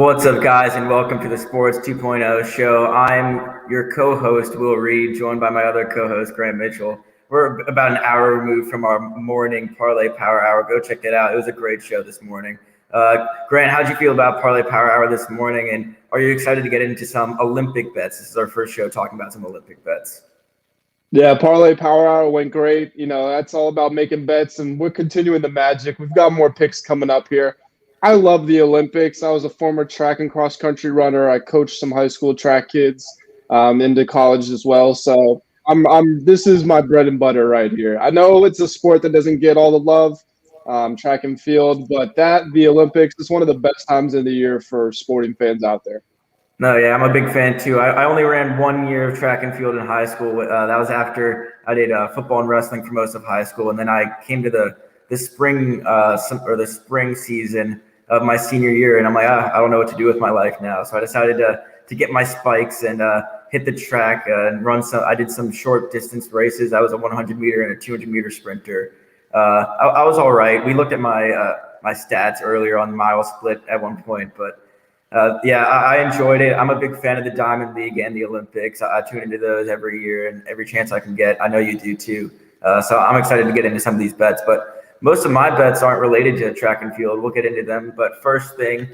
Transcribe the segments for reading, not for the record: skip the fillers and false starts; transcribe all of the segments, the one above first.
What's up, guys, and welcome to the Sports 2.0 show. I'm your co-host, Will Reed, joined by my other co-host, Grant Mitchell. We're about an hour removed from our morning Parlay Power Hour. Go check it out. It was a great show this morning. Grant, how'd you feel about Parlay Power Hour this morning, and are you excited to get into some Olympic bets? This is our first show talking about some Olympic bets. Yeah, Parlay Power Hour went great. That's all about making bets, and we're continuing the magic. We've got more picks coming up here. I love the Olympics. I was a former track and cross country runner. I coached some high school track kids into college as well. So this is my bread and butter right here. I know it's a sport that doesn't get all the love, track and field, but the Olympics is one of the best times of the year for sporting fans out there. No, yeah, I'm a big fan too. I only ran 1 year of track and field in high school. That was after I did football and wrestling for most of high school, and then I came to the spring season of my senior year, and I'm like, I don't know what to do with my life now. So I decided to get my spikes and hit the track and run some. I did some short distance races. I was a 100 meter and a 200 meter sprinter. I was all right. We looked at my stats earlier on mile split at one point, but yeah, I enjoyed it. I'm a big fan of the Diamond League and the Olympics. I tune into those every year and every chance I can get. I know you do too. So I'm excited to get into some of these bets, but most of my bets aren't related to track and field. We'll get into them. But first thing,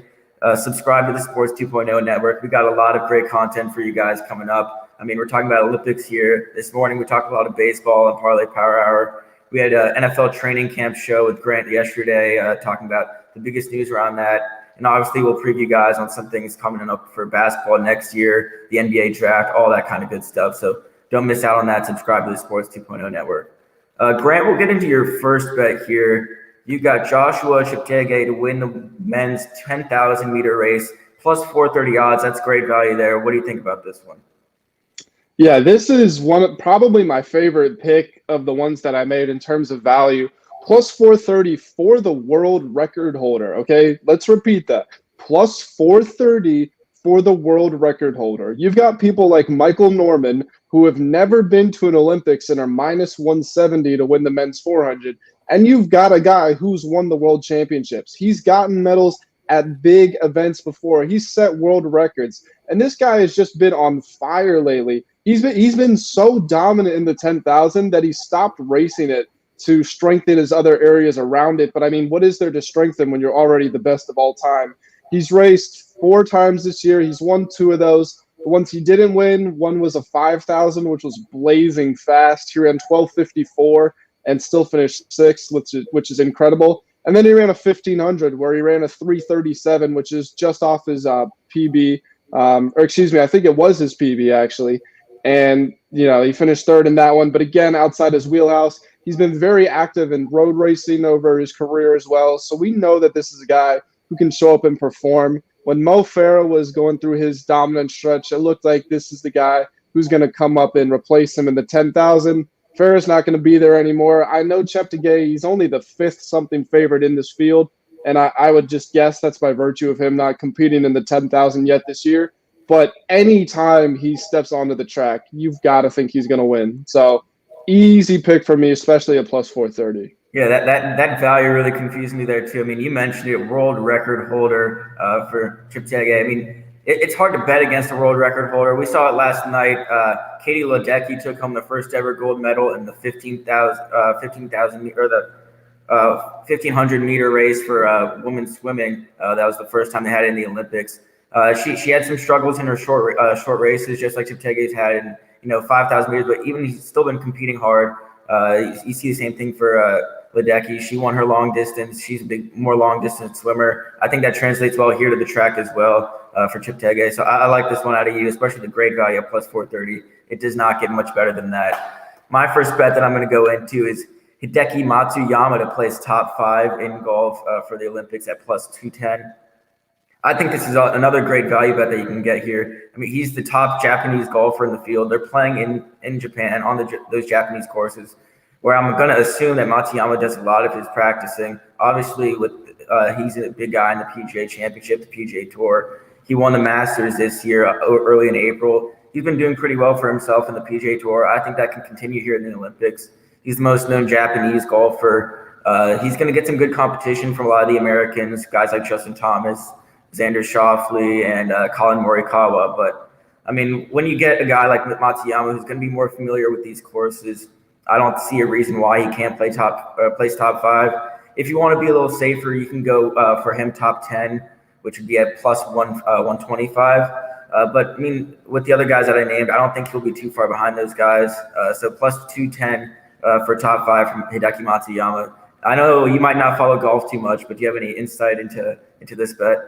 subscribe to the Sports 2.0 network. We got a lot of great content for you guys coming up. I mean, we're talking about Olympics here. This morning, we talked a lot of baseball and Parlay Power Hour. We had an NFL training camp show with Grant yesterday, talking about the biggest news around that. And obviously, we'll preview guys on some things coming up for basketball next year, the NBA draft, all that kind of good stuff. So don't miss out on that. Subscribe to the Sports 2.0 network. Grant, we'll get into your first bet here. You got Joshua Cheptegel to win the men's 10,000 meter race, plus 430 odds. That's great value there. What do you think about this one? Yeah, this is probably my favorite pick of the ones that I made in terms of value. Plus 430 for the world record holder. Okay, let's repeat that. Plus 430 for the world record holder. You've got people like Michael Norman who have never been to an Olympics and are minus 170 to win the men's 400. And you've got a guy who's won the world championships. He's gotten medals at big events before. He's set world records. And this guy has just been on fire lately. He's been so dominant in the 10,000 that he stopped racing it to strengthen his other areas around it. But I mean, what is there to strengthen when you're already the best of all time? He's raced 4 times this year. He's won 2 of those. The ones he didn't win, one was a 5,000, which was blazing fast. He ran 12:54 and still finished 6th, which is incredible. And then he ran a 1,500 where he ran a 3:37, which is just off his PB. Or excuse me, I think it was his PB actually. And, he finished 3rd in that one. But again, outside his wheelhouse, he's been very active in road racing over his career as well. So we know that this is a guy who can show up and perform. When Mo Farah was going through his dominant stretch, it looked like this is the guy who's going to come up and replace him in the 10,000. Farah's not going to be there anymore. I know Cheptegel, he's only the 5th something favorite in this field, and I would just guess that's by virtue of him not competing in the 10,000 yet this year. But anytime he steps onto the track, you've got to think he's going to win. So easy pick for me, especially at plus 430. Yeah, that value really confused me there too. I mean, you mentioned it, world record holder for Cheptegel. I mean, it's hard to bet against a world record holder. We saw it last night. Katie Ledecky took home the first ever gold medal in the 15,000 or the 1,500 meter race for women's swimming. That was the first time they had it in the Olympics. She had some struggles in her short races, just like Cheptegel's had in 5,000 meters. But even he's still been competing hard. You see the same thing for Ledecky. She won her long distance. She's a more long distance swimmer. I think that translates well here to the track as well for Cheptegel. So I like this one out of you, especially the great value at plus 430. It does not get much better than that. My first bet that I'm going to go into is Hideki Matsuyama to place top 5 in golf for the Olympics at plus 210. I think this is another great value bet that you can get here. I mean, he's the top Japanese golfer in the field. They're playing in Japan on those Japanese courses, where I'm going to assume that Matsuyama does a lot of his practicing. Obviously, he's a big guy in the PGA Championship, the PGA Tour. He won the Masters this year, early in April. He's been doing pretty well for himself in the PGA Tour. I think that can continue here in the Olympics. He's the most known Japanese golfer. He's going to get some good competition from a lot of the Americans, guys like Justin Thomas. Xander Schauffele and Colin Morikawa. But I mean, when you get a guy like Matsuyama who's going to be more familiar with these courses, I don't see a reason why he can't place top 5. If you want to be a little safer, you can go for him top 10, which would be at plus 125. But I mean, with the other guys that I named, I don't think he'll be too far behind those guys. So plus 210 for top 5 from Hideki Matsuyama. I know you might not follow golf too much, but do you have any insight into this bet?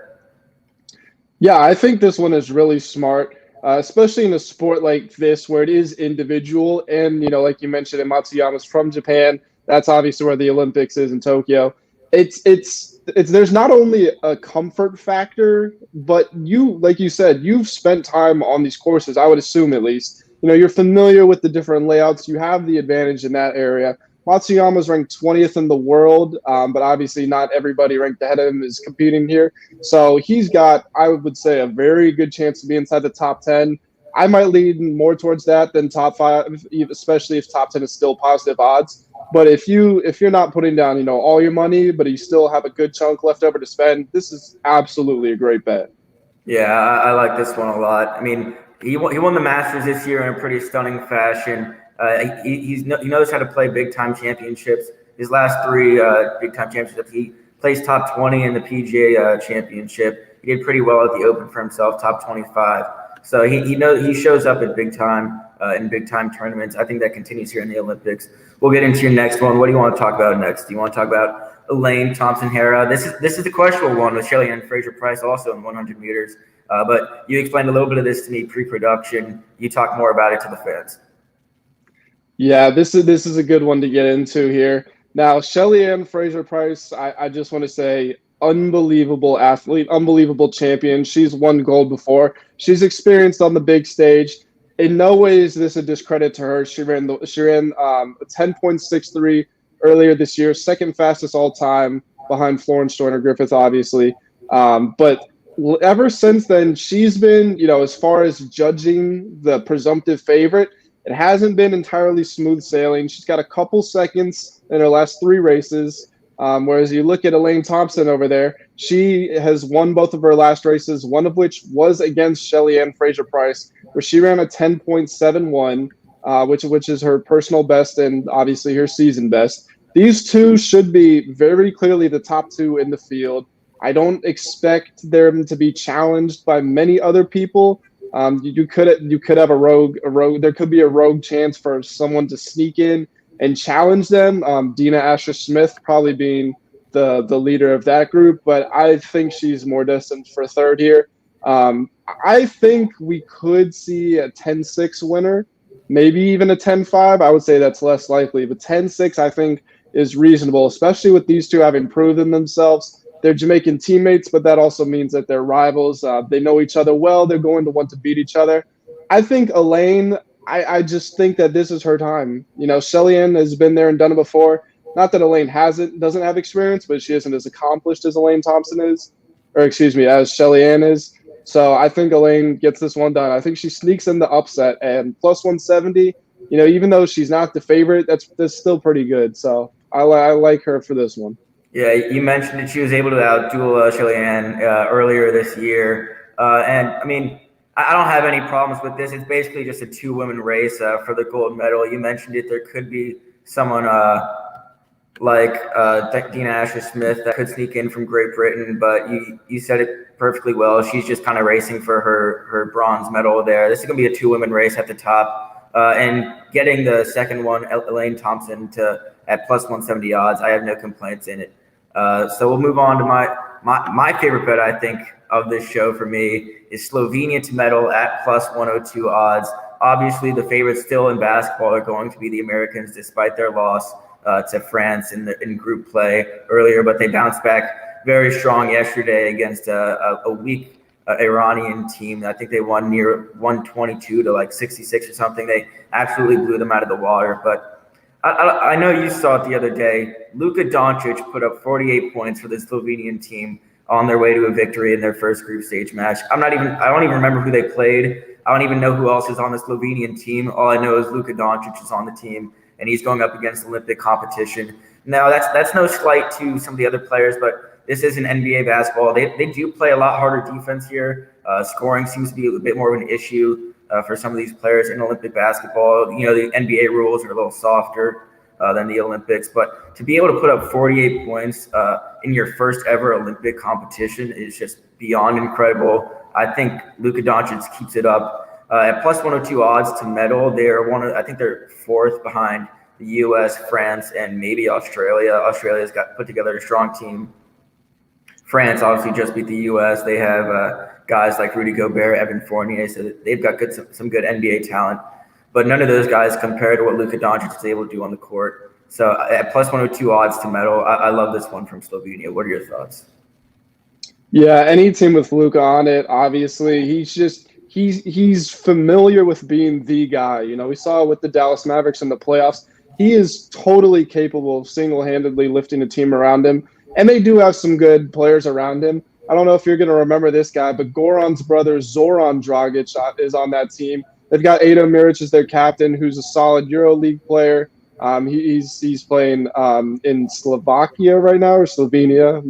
Yeah, I think this one is really smart, especially in a sport like this where it is individual. And, like you mentioned, Matsuyama's from Japan. That's obviously where the Olympics is in Tokyo. There's not only a comfort factor, but like you said, you've spent time on these courses, I would assume at least. You're familiar with the different layouts. You have the advantage in that area. Matsuyama's ranked 20th in the world, but obviously not everybody ranked ahead of him is competing here. So he's got, I would say, a very good chance to be inside the top 10. I might lean more towards that than top 5, especially if top 10 is still positive odds. But if you're not putting down, all your money, but you still have a good chunk left over to spend, this is absolutely a great bet. Yeah, I like this one a lot. I mean, he won the Masters this year in a pretty stunning fashion. He knows how to play big-time championships. His last 3 big-time championships, he placed top 20 in the PGA Championship. He did pretty well at the Open for himself, top 25. So he shows up at big time in big-time tournaments. I think that continues here in the Olympics. We'll get into your next one. What do you want to talk about next? Do you want to talk about Elaine, Thompson-Herah? This is the questionable one with Shelly-Ann Fraser-Price also in 100 meters. But you explained a little bit of this to me pre-production. You talk more about it to the fans. Yeah, this is a good one to get into here. Now, Shelly-Ann Fraser-Price, I just want to say, unbelievable athlete, unbelievable champion. She's won gold before. She's experienced on the big stage. In no way is this a discredit to her. She ran 10.63 earlier this year, second fastest all time behind Florence Joyner-Griffith, obviously. But ever since then, she's been, as far as judging the presumptive favorite, it hasn't been entirely smooth sailing. She's got a couple seconds in her last 3 races. Whereas you look at Elaine Thompson over there, she has won both of her last races, one of which was against Shelly-Ann Fraser-Price, where she ran a 10.71, which is her personal best and obviously her season best. These two should be very clearly the top 2 in the field. I don't expect them to be challenged by many other people. You could have a rogue. There could be a rogue chance for someone to sneak in and challenge them. Dina Asher-Smith probably being the leader of that group, but I think she's more destined for 3rd here. I think we could see a 10-6 winner, maybe even a 10-5. I would say that's less likely, but 10-6 I think is reasonable, especially with these two having proven themselves. They're Jamaican teammates, but that also means that they're rivals. They know each other well. They're going to want to beat each other. I think Elaine, I just think that this is her time. Shelly-Ann has been there and done it before. Not that Elaine doesn't have experience, but she isn't as accomplished as Elaine Thompson is, as Shelly-Ann is. So I think Elaine gets this one done. I think she sneaks in the upset, and plus 170, even though she's not the favorite, that's still pretty good. So I like her for this one. Yeah, you mentioned that she was able to outduel Shelly-Ann earlier this year. And, I mean, I don't have any problems with this. It's basically just a 2-women race for the gold medal. You mentioned it. There could be someone like Dina Asher-Smith that could sneak in from Great Britain, but you said it perfectly well. She's just kind of racing for her bronze medal there. This is going to be a 2-women race at the top. And getting the second one, Elaine Thompson, at plus 170 odds, I have no complaints in it. So we'll move on to my favorite bet, I think, of this show for me is Slovenia to medal at plus 102 odds. Obviously, the favorites still in basketball are going to be the Americans, despite their loss to France in group play earlier, but they bounced back very strong yesterday against a weak Iranian team. I think they won near 122 to like 66 or something. They absolutely blew them out of the water, but I know you saw it the other day. Luka Doncic put up 48 points for the Slovenian team on their way to a victory in their first group stage match. I don't even remember who they played. I don't even know who else is on the Slovenian team. All I know is Luka Doncic is on the team, and he's going up against Olympic competition. Now, that's no slight to some of the other players, but this is an NBA basketball. They do play a lot harder defense here. Scoring seems to be a bit more of an issue for some of these players in Olympic basketball. You know, the NBA rules are a little softer than the Olympics, but to be able to put up 48 points in your first ever Olympic competition is just beyond incredible. I think Luka Doncic keeps it up at plus 102 odds to medal. I think they're fourth behind the U.S., France, and maybe Australia. Australia's got put together a strong team. France obviously just beat the U.S. They have guys like Rudy Gobert, Evan Fournier, so they've got some good NBA talent. But none of those guys compare to what Luka Doncic is able to do on the court. So at plus 102 odds to medal, I love this one from Slovenia. What are your thoughts? Yeah, any team with Luka on it, obviously, he's familiar with being the guy. You know, we saw it with the Dallas Mavericks in the playoffs. He is totally capable of single-handedly lifting a team around him. And they do have some good players around him. I don't know if you're going to remember this guy, but Goran's brother, Zoran Dragic, is on that team. They've got Edo Miric as their captain, who's a solid EuroLeague player. He's playing in Slovakia right now, or Slovenia.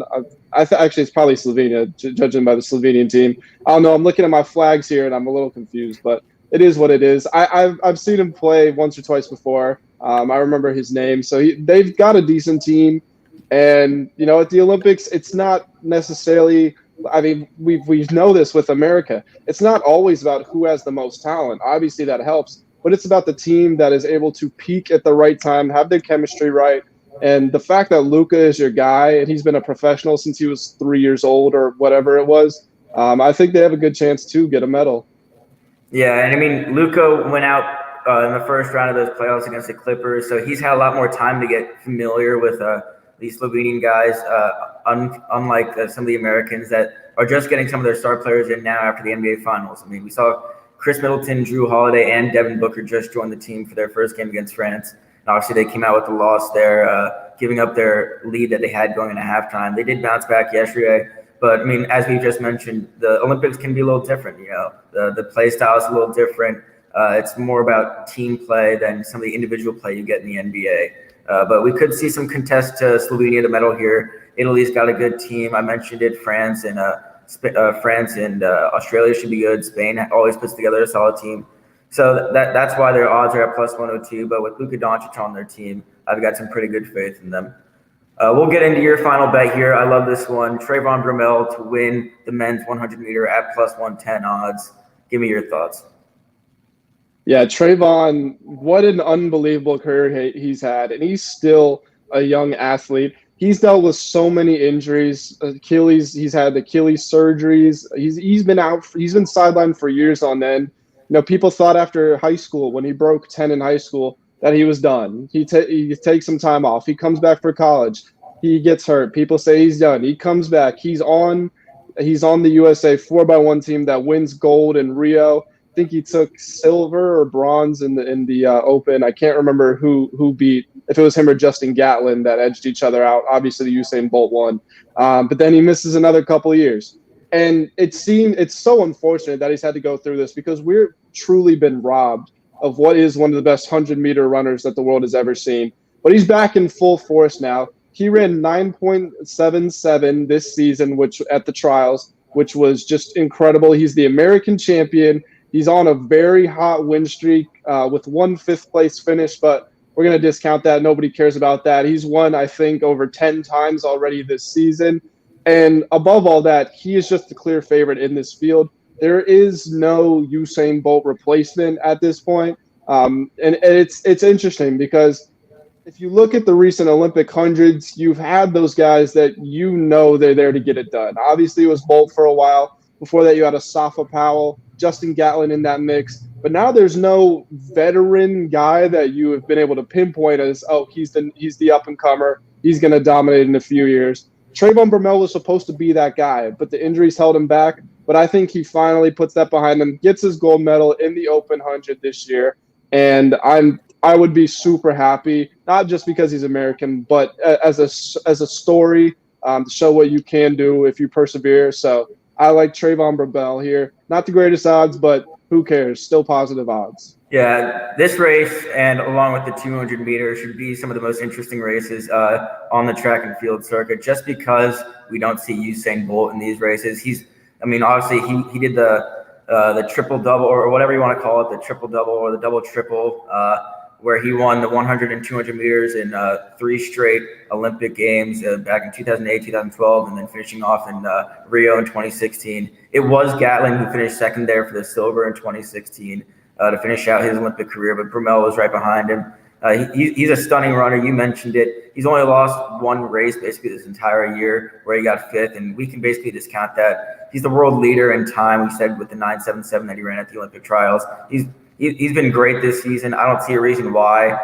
Actually, it's probably Slovenia, judging by the Slovenian team. I don't know. I'm looking at my flags here, and I'm a little confused, but it is what it is. I've seen him play once or twice before. I remember his name. So they've got a decent team. And, you know, at the Olympics, it's not necessarily – I mean, we know this with America. It's not always about who has the most talent. Obviously, that helps. But it's about the team that is able to peak at the right time, have their chemistry right. And the fact that Luka is your guy, and he's been a professional since he was 3 years old or whatever it was, I think they have a good chance to get a medal. Yeah, and I mean, Luka went out in the first round of those playoffs against the Clippers, so he's had a lot more time to get familiar with these Slovenian guys, unlike some of the Americans that are just getting some of their star players in now after the NBA Finals. I mean, we saw Chris Middleton, Drew Holiday, and Devin Booker just joined the team for their first game against France. And obviously, they came out with the loss there, giving up their lead that they had going into halftime. They did bounce back yesterday. But, I mean, as we just mentioned, the Olympics can be a little different. You know, the play style is a little different. It's more about team play than some of the individual play you get in the NBA. But we could see some contest to Slovenia to medal here. Italy's got a good team. I mentioned it. France and Australia should be good. Spain always puts together a solid team. So that's why their odds are at plus 102. But with Luka Doncic on their team, I've got some pretty good faith in them. We'll get into your final bet here. I love this one. Trayvon Bromell to win the men's 100-meter at plus 110 odds. Give me your thoughts. Yeah, Trayvon, what an unbelievable career he's had. And he's still a young athlete. He's dealt with so many injuries. He's had Achilles surgeries. He's been out. He's been sidelined for years on end. You know, people thought after high school, when he broke 10 in high school, that he was done. He takes some time off. He comes back for college. He gets hurt. People say he's done. He comes back. He's on the USA 4x1 team that wins gold in Rio. I think he took silver or bronze in the Open. I can't remember who beat, if it was him or Justin Gatlin that edged each other out. Obviously, Usain Bolt won. But then he misses another couple of years. And it's so unfortunate that he's had to go through this, because we're truly been robbed of what is one of the best 100-meter runners that the world has ever seen. But he's back in full force now. He ran 9.77 this season, which at the trials, which was just incredible. He's the American champion. He's on a very hot win streak with one fifth-place finish, but we're going to discount that. Nobody cares about that. He's won, I think, over 10 times already this season. And above all that, he is just the clear favorite in this field. There is no Usain Bolt replacement at this point. And it's interesting, because if you look at the recent Olympic hundreds, you've had those guys that you know they're there to get it done. Obviously, it was Bolt for a while. Before that, you had Asafa Powell, Justin Gatlin in that mix. But now there's no veteran guy that you have been able to pinpoint as, oh, he's the up-and-comer. He's going to dominate in a few years. Trayvon Bromell was supposed to be that guy, but the injuries held him back. But I think he finally puts that behind him, gets his gold medal in the Open 100 this year. And I would be super happy, not just because he's American, but as a story to show what you can do if you persevere. So I like Trayvon Bromell here. Not the greatest odds, but Who cares? Still positive odds. Yeah, this race and along with the 200 meters should be some of the most interesting races on the track and field circuit, just because we don't see Usain Bolt in these races. Obviously he did the triple double or whatever you want to call it, the triple double or the double triple, where he won the 100 and 200 meters in 3 straight Olympic Games back in 2008, 2012, and then finishing off in Rio in 2016. It was Gatlin who finished second there for the silver in 2016. To finish out his Olympic career, but Bromell was right behind him. He's a stunning runner. You mentioned it. He's only lost 1 race basically this entire year where he got 5th, and we can basically discount that. He's the world leader in time, we said, with the 9.77 that he ran at the Olympic trials. He's been great this season. I don't see a reason why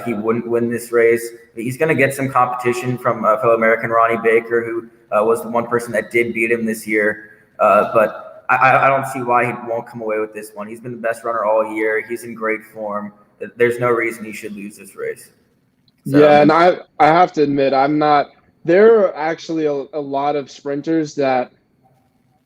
he wouldn't win this race. He's going to get some competition from fellow American Ronnie Baker, who was the one person that did beat him this year. But I don't see why he won't come away with this one. He's been the best runner all year. He's in great form. There's no reason he should lose this race. So, yeah, and I have to admit, I'm not – there are actually a lot of sprinters that –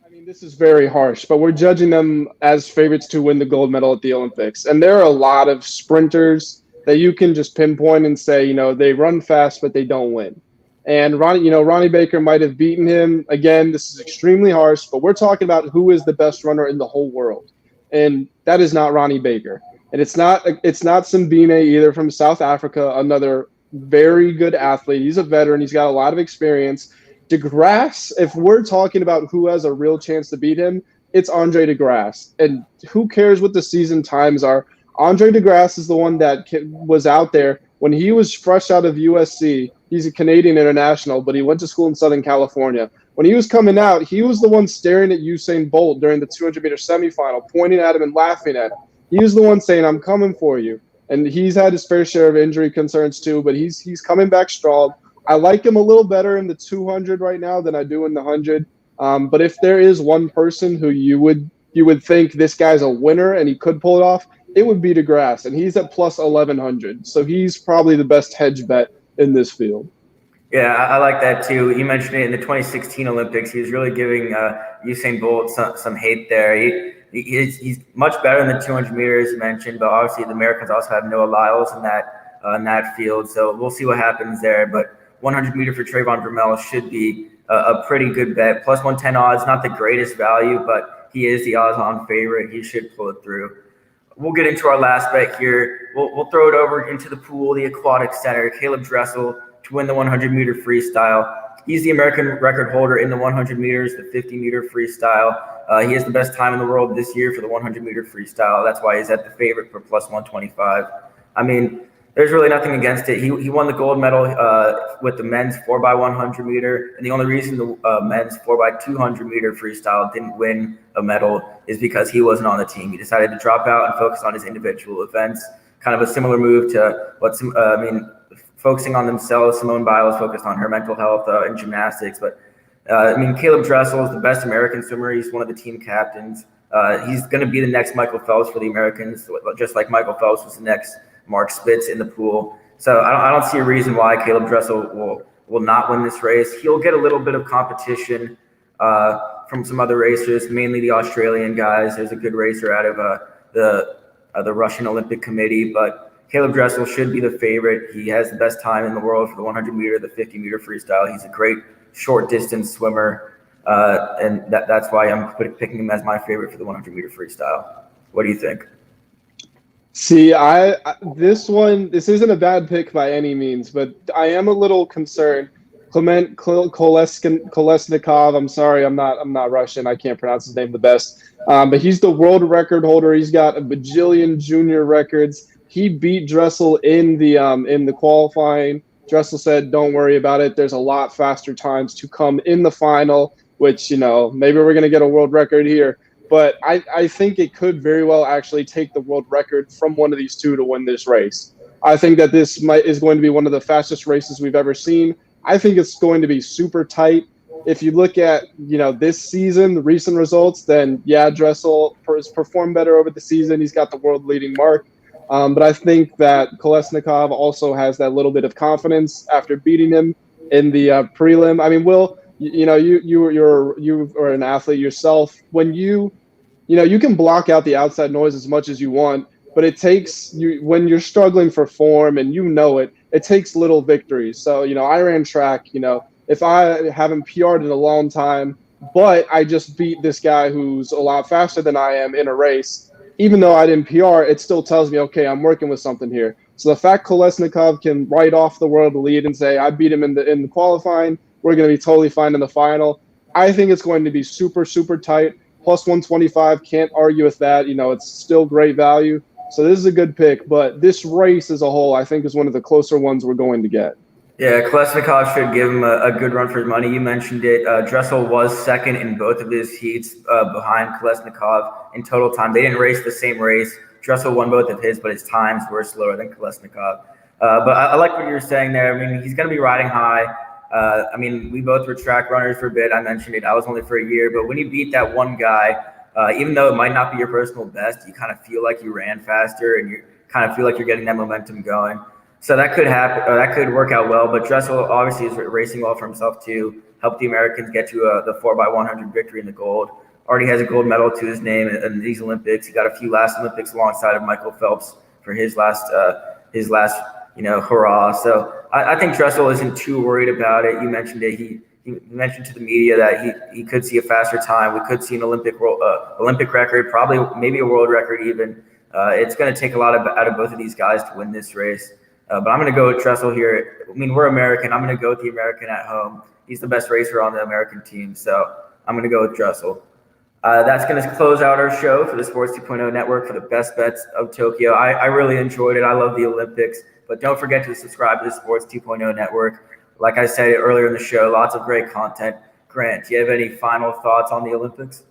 I mean, this is very harsh, but we're judging them as favorites to win the gold medal at the Olympics. And there are a lot of sprinters that you can just pinpoint and say, they run fast, but they don't win. And Ronnie Baker might have beaten him. Again, this is extremely harsh, but we're talking about who is the best runner in the whole world. And that is not Ronnie Baker. And it's not Simbine either from South Africa, another very good athlete. He's a veteran. He's got a lot of experience. DeGrasse, if we're talking about who has a real chance to beat him, it's Andre DeGrasse. And who cares what the season times are? Andre DeGrasse is the one that was out there when he was fresh out of USC. He's a Canadian international, but he went to school in Southern California. When he was coming out, he was the one staring at Usain Bolt during the 200-meter semifinal, pointing at him and laughing at him. He was the one saying, "I'm coming for you." And he's had his fair share of injury concerns too, but he's coming back strong. I like him a little better in the 200 right now than I do in the 100. But if there is one person who you would think this guy's a winner and he could pull it off, it would be DeGrasse, and he's at plus 1,100. So he's probably the best hedge bet in this field. Yeah, I like that too. You mentioned it in the 2016 Olympics. He was really giving Usain Bolt some hate there. He's much better in the 200 meters, you mentioned, but obviously the Americans also have Noah Lyles in that field. So we'll see what happens there. But 100 meter for Trayvon Bromell should be a pretty good bet. Plus 110 odds, not the greatest value, but he is the odds-on favorite. He should pull it through. We'll get into our last bet here. We'll throw it over into the pool, the aquatic center. Caeleb Dressel to win the 100-meter freestyle. He's the American record holder in the 100 meters, the 50-meter freestyle. He has the best time in the world this year for the 100-meter freestyle. That's why he's at the favorite for plus 125. I mean, there's really nothing against it. He won the gold medal with the men's 4x100 meter, and the only reason the men's 4x200 meter freestyle didn't win a medal is because he wasn't on the team. He decided to drop out and focus on his individual events. Kind of a similar move to focusing on themselves. Simone Biles focused on her mental health and gymnastics, but Caeleb Dressel is the best American swimmer. He's one of the team captains. He's going to be the next Michael Phelps for the Americans, just like Michael Phelps was the next Mark Spitz in the pool. So I don't see a reason why Caeleb Dressel will not win this race. He'll get a little bit of competition from some other racers, mainly the Australian guys. There's a good racer out of the Russian Olympic Committee, but Caeleb Dressel should be the favorite. He has the best time in the world for the 100 meter, the 50 meter freestyle. He's a great short distance swimmer, and that's why I'm picking him as my favorite for the 100 meter freestyle. What do you think? See, this isn't a bad pick by any means, but I am a little concerned. Klement Kolesnikov, I'm sorry, I'm not Russian. I can't pronounce his name the best. But he's the world record holder. He's got a bajillion junior records. He beat Dressel in the qualifying. Dressel said, "Don't worry about it. There's a lot faster times to come in the final," which, maybe we're going to get a world record here. But I think it could very well actually take the world record from one of these two to win this race. I think that this is going to be one of the fastest races we've ever seen. I think it's going to be super tight. If you look at, this season, the recent results, then, yeah, Dressel has performed better over the season. He's got the world-leading mark. But I think that Kolesnikov also has that little bit of confidence after beating him in the prelim. I mean, Will, you are an athlete yourself. When you you can block out the outside noise as much as you want, but it takes you when you're struggling for form and it takes little victories. So, I ran track, if I haven't PR'd in a long time, but I just beat this guy who's a lot faster than I am in a race, even though I didn't PR, it still tells me, okay, I'm working with something here. So the fact Kolesnikov can write off the world lead and say, I beat him in the qualifying, we're going to be totally fine in the final. I think it's going to be super, super tight. Plus 125, can't argue with that. It's still great value. So this is a good pick, but this race as a whole, I think, is one of the closer ones we're going to get. Yeah, Kolesnikov should give him a good run for his money. You mentioned it. Dressel was second in both of his heats behind Kolesnikov in total time. They didn't race the same race. Dressel won both of his, but his times were slower than Kolesnikov. But I like what you were saying there. I mean, he's going to be riding high. We both were track runners for a bit. I mentioned it. I was only for a year. But when you beat that one guy, even though it might not be your personal best, you kind of feel like you ran faster and you kind of feel like you're getting that momentum going. So that could happen. That could work out well. But Dressel obviously is racing well for himself too. Helped the Americans get to the 4x100 victory in the gold. Already has a gold medal to his name in these Olympics. He got a few last Olympics alongside of Michael Phelps for his last hurrah. So I think Dressel isn't too worried about it. You mentioned it. He mentioned to the media that he could see a faster time. We could see an Olympic record, probably maybe a world record even. It's going to take a lot out of both of these guys to win this race. But I'm going to go with Dressel here. I mean, we're American. I'm going to go with the American at home. He's the best racer on the American team. So I'm going to go with Dressel. That's going to close out our show for the Sports 2.0 Network for the best bets of Tokyo. I really enjoyed it. I love the Olympics. But don't forget to subscribe to the Sports 2.0 Network. Like I said earlier in the show, lots of great content. Grant, do you have any final thoughts on the Olympics?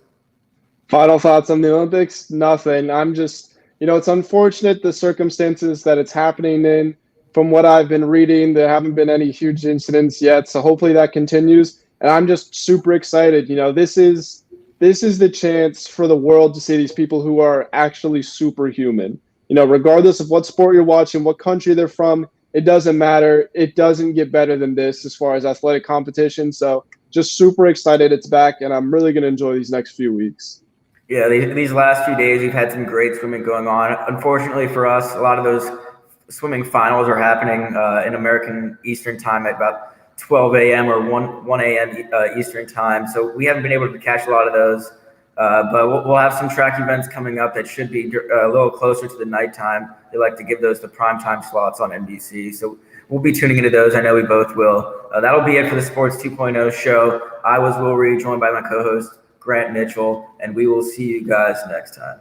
Final thoughts on the Olympics? Nothing. I'm just, it's unfortunate the circumstances that it's happening in. From what I've been reading, there haven't been any huge incidents yet. So hopefully that continues. And I'm just super excited. This is the chance for the world to see these people who are actually superhuman. Regardless of what sport you're watching, what country they're from, it doesn't matter. It doesn't get better than this as far as athletic competition. So just super excited it's back, and I'm really going to enjoy these next few weeks. Yeah, these last few days, we've had some great swimming going on. Unfortunately for us, a lot of those swimming finals are happening in American Eastern time at about 12 a.m. or 1 a.m. Eastern time. So we haven't been able to catch a lot of those. But we'll have some track events coming up that should be a little closer to the nighttime. They like to give those the primetime slots on NBC. So we'll be tuning into those. I know we both will. That'll be it for the Sports 2.0 show. I was Will Reed, joined by my co-host, Grant Mitchell, and we will see you guys next time.